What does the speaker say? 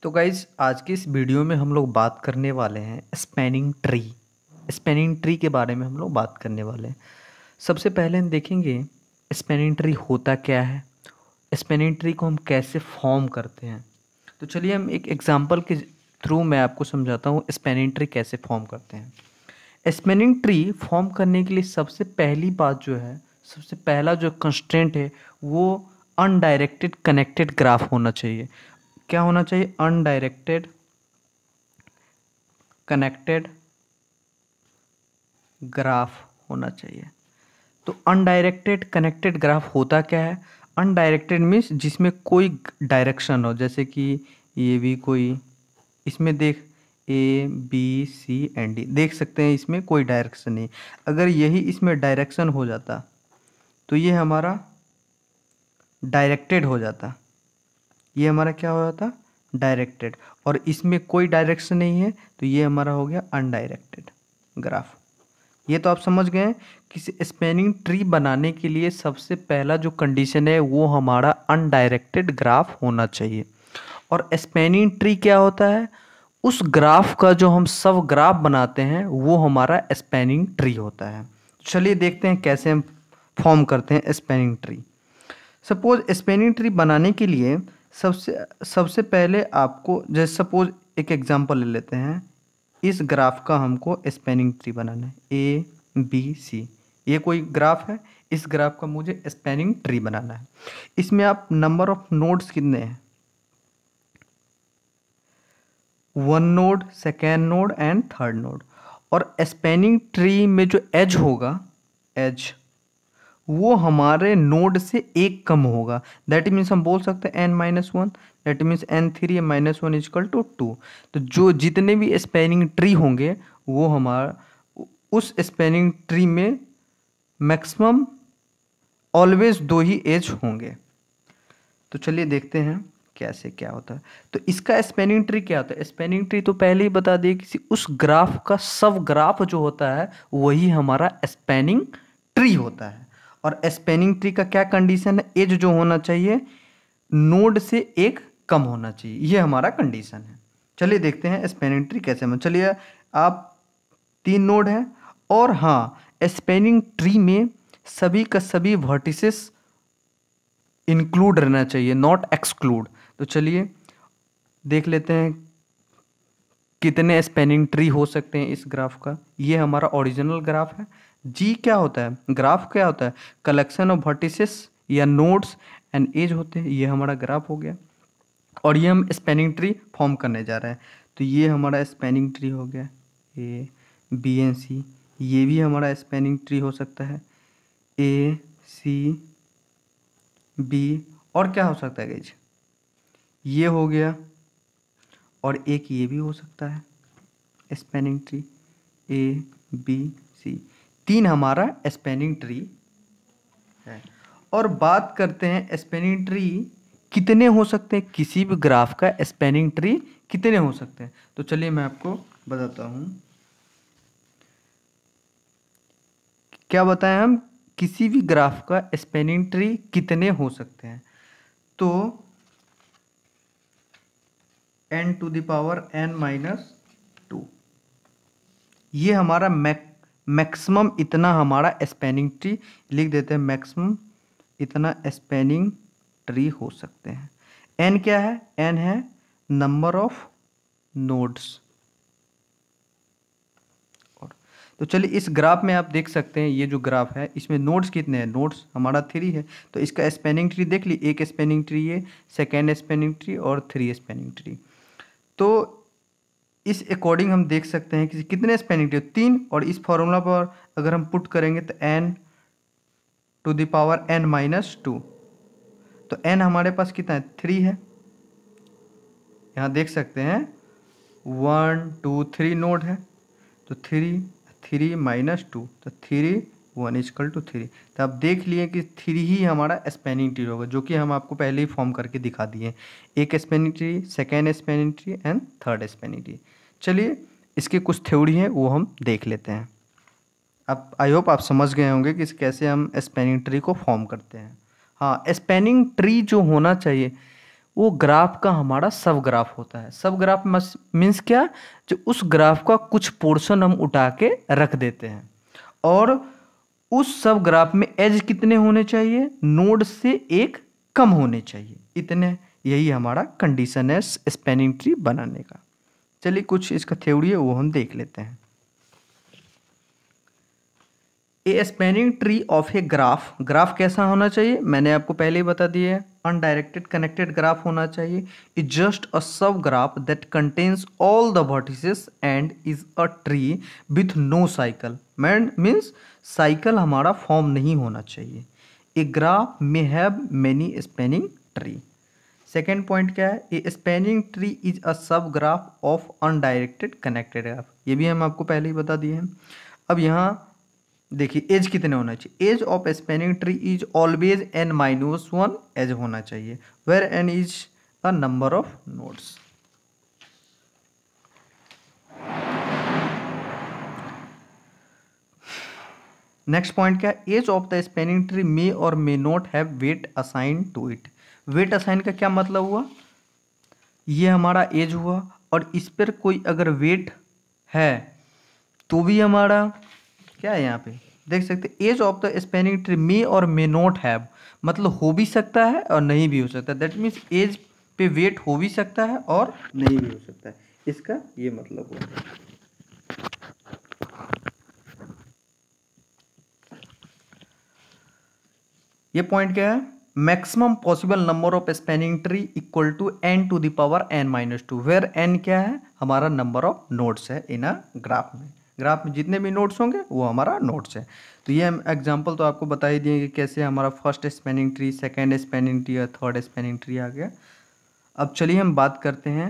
तो गाइज आज की इस वीडियो में हम लोग बात करने वाले हैं स्पैनिंग ट्री के बारे में हम लोग बात करने वाले हैं। सबसे पहले हम देखेंगे स्पैनिंग ट्री होता क्या है, स्पैनिंग ट्री को हम कैसे फॉर्म करते हैं। तो चलिए हम एक एग्जांपल के थ्रू मैं आपको समझाता हूँ स्पैनिंग ट्री कैसे फॉर्म करते हैं। स्पैनिंग ट्री फॉर्म करने के लिए सबसे पहली बात जो है, सबसे पहला जो कंस्ट्रेंट है वो अनडायरेक्टेड कनेक्टेड ग्राफ होना चाहिए। क्या होना चाहिए? अनडायरेक्टेड कनेक्टेड ग्राफ होना चाहिए। तो अनडायरेक्टेड कनेक्टेड ग्राफ होता क्या है? अनडायरेक्टेड मीन्स जिसमें कोई डायरेक्शन हो, जैसे कि ये भी कोई, इसमें देख A B C and D देख सकते हैं, इसमें कोई डायरेक्शन नहीं। अगर यही इसमें डायरेक्शन हो जाता तो ये हमारा डायरेक्टेड हो जाता, ये हमारा क्या हो जाता? डायरेक्टेड। और इसमें कोई डायरेक्शन नहीं है तो ये हमारा हो गया अनडायरेक्टेड ग्राफ। ये तो आप समझ गए। किसी स्पैनिंग ट्री बनाने के लिए सबसे पहला जो कंडीशन है वो हमारा अनडायरेक्टेड ग्राफ होना चाहिए। और स्पैनिंग ट्री क्या होता है? उस ग्राफ का जो हम सब ग्राफ बनाते हैं वो हमारा स्पैनिंग ट्री होता है। चलिए देखते हैं कैसे हम फॉर्म करते हैं spanning tree. Suppose spanning tree बनाने के लिए सबसे सबसे पहले आपको, जैसे सपोज एक एग्जांपल ले लेते हैं, इस ग्राफ का हमको स्पैनिंग ट्री बनाना है ए बी सी। ये कोई ग्राफ है, इस ग्राफ का मुझे स्पैनिंग ट्री बनाना है। इसमें आप नंबर ऑफ नोड्स कितने हैं? 1 node, second node and third node. और स्पैनिंग ट्री में जो एज होगा, एज वो हमारे नोड से एक कम होगा। दैट मीन्स हम बोल सकते हैं n-1, that means n3 -1 is equal to 2। तो जो जितने भी स्पैनिंग ट्री होंगे वो हमारा उस स्पैनिंग ट्री में मैक्सिमम ऑलवेज 2 ही एज होंगे। तो चलिए देखते हैं कैसे क्या होता है। तो इसका स्पैनिंग ट्री क्या होता है? स्पैनिंग ट्री तो पहले ही बता दिए, किसी उस ग्राफ का सब ग्राफ जो होता है वही हमारा स्पैनिंग ट्री होता है। और स्पैनिंग ट्री का क्या कंडीशन है? एज जो होना चाहिए नोड से एक कम होना चाहिए, ये हमारा कंडीशन है। चलिए देखते हैं स्पैनिंग ट्री कैसे हम, चलिए आप 3 नोड है और हाँ, स्पैनिंग ट्री में सभी का सभी वर्टिसेस इंक्लूड रहना चाहिए, नॉट एक्सक्लूड। तो चलिए देख लेते हैं कितने स्पैनिंग ट्री हो सकते हैं इस ग्राफ का। ये हमारा ओरिजिनल ग्राफ है। जी क्या होता है? ग्राफ क्या होता है? कलेक्शन ऑफ वर्टिसेस या नोड्स एंड एज होते हैं। ये हमारा ग्राफ हो गया और ये हम स्पैनिंग ट्री फॉर्म करने जा रहे हैं। तो ये हमारा स्पैनिंग ट्री हो गया ए बी एंड सी। ये भी हमारा स्पैनिंग ट्री हो सकता है ए सी बी। और क्या हो सकता है गाइज? ये हो गया और एक ये भी हो सकता है spanning tree A B C. 3 हमारा स्पैनिंग ट्री है। और बात करते हैं स्पैनिंग ट्री कितने हो सकते हैं, किसी भी ग्राफ का स्पैनिंग ट्री कितने हो सकते हैं। तो चलिए मैं आपको बताता हूँ। क्या बताएं हम? किसी भी ग्राफ का स्पैनिंग ट्री कितने हो सकते हैं। तो n⁻n-2 ये हमारा मैक्सिमम इतना हमारा स्पैनिंग ट्री लिख देते हैं। मैक्सिमम इतना स्पैनिंग ट्री हो सकते हैं। n क्या है? n है नंबर ऑफ नोड्स। और तो चलिए इस ग्राफ में आप देख सकते हैं, ये जो ग्राफ है इसमें नोड्स कितने हैं? नोड्स हमारा 3 है। तो इसका स्पैनिंग ट्री देख ली, एक स्पैनिंग ट्री है, सेकेंड स्पैनिंग ट्री और 3 स्पैनिंग ट्री। तो इस अकॉर्डिंग हम देख सकते हैं कि कितने स्पैनिंग ट्री? 3। और इस फॉर्मूला पर अगर हम पुट करेंगे तो n⁻n-2। तो n हमारे पास कितना है? 3 है। यहाँ देख सकते हैं 1 2 3 नोड है। तो 3 3 -2, तो 3 1 इजकल टू 3। तो आप देख लिए कि 3 ही हमारा स्पैनिंग ट्री होगा, जो कि हम आपको पहले ही फॉर्म करके दिखा दिए। एक spanning tree, second spanning tree and third spanning tree. चलिए इसकी कुछ थ्योरी है वो हम देख लेते हैं। अब आई होप आप समझ गए होंगे कि कैसे हम स्पैनिंग ट्री को फॉर्म करते हैं। हाँ, स्पैनिंग ट्री जो होना चाहिए वो ग्राफ का हमारा सब ग्राफ होता है। सब ग्राफ मीन्स क्या, जो उस ग्राफ का कुछ पोर्शन हम उठा के रख देते हैं और उस सब ग्राफ में एज कितने होने चाहिए, नोड से एक कम होने चाहिए, इतने। यही हमारा कंडीशन है स्पैनिंग ट्री बनाने का। चलिए कुछ इसका थ्योरी है वो हम देख लेते हैं। A spanning tree of a graph, graph कैसा होना चाहिए मैंने आपको पहले ही बता दिया है, अनडायरेक्टेड कनेक्टेड ग्राफ होना चाहिए। Is just a sub graph that contains all the vertices and is a tree with no cycle. Means cycle हमारा फॉर्म नहीं होना चाहिए। A graph may have many spanning tree. Second point क्या है, a spanning tree is a sub graph of undirected connected graph, ये भी हम आपको पहले ही बता दिए हैं। अब यहाँ देखिए एज कितने होना चाहिए, edge of spanning tree is always n-1 edge होना चाहिए, where n is a number of nodes. Next point क्या है, edge of the spanning tree may और may not have weight assign to it. Weight assign का क्या मतलब हुआ, ये हमारा एज हुआ और इस पर कोई अगर वेट है तो भी हमारा क्या है, यहाँ पे देख सकते edge of the spanning tree may और मे नॉट हैव, मतलब हो भी सकता है और नहीं भी हो सकता है। दैट मीन्स एज पे वेट हो भी सकता है और नहीं भी हो सकता है, इसका ये मतलब हुआ। ये पॉइंट क्या है, maximum possible number of spanning tree equal to n⁻n-2, where n क्या है, हमारा नंबर ऑफ नोड्स है इन अ ग्राफ में। ग्राफ में जितने भी नोड्स होंगे वो हमारा नोड्स है। तो ये हम एग्जांपल तो आपको बता ही दिए कि कैसे हमारा first spanning tree, second spanning tree और थर्ड स्पैनिंग ट्री आ गया। अब चलिए हम बात करते हैं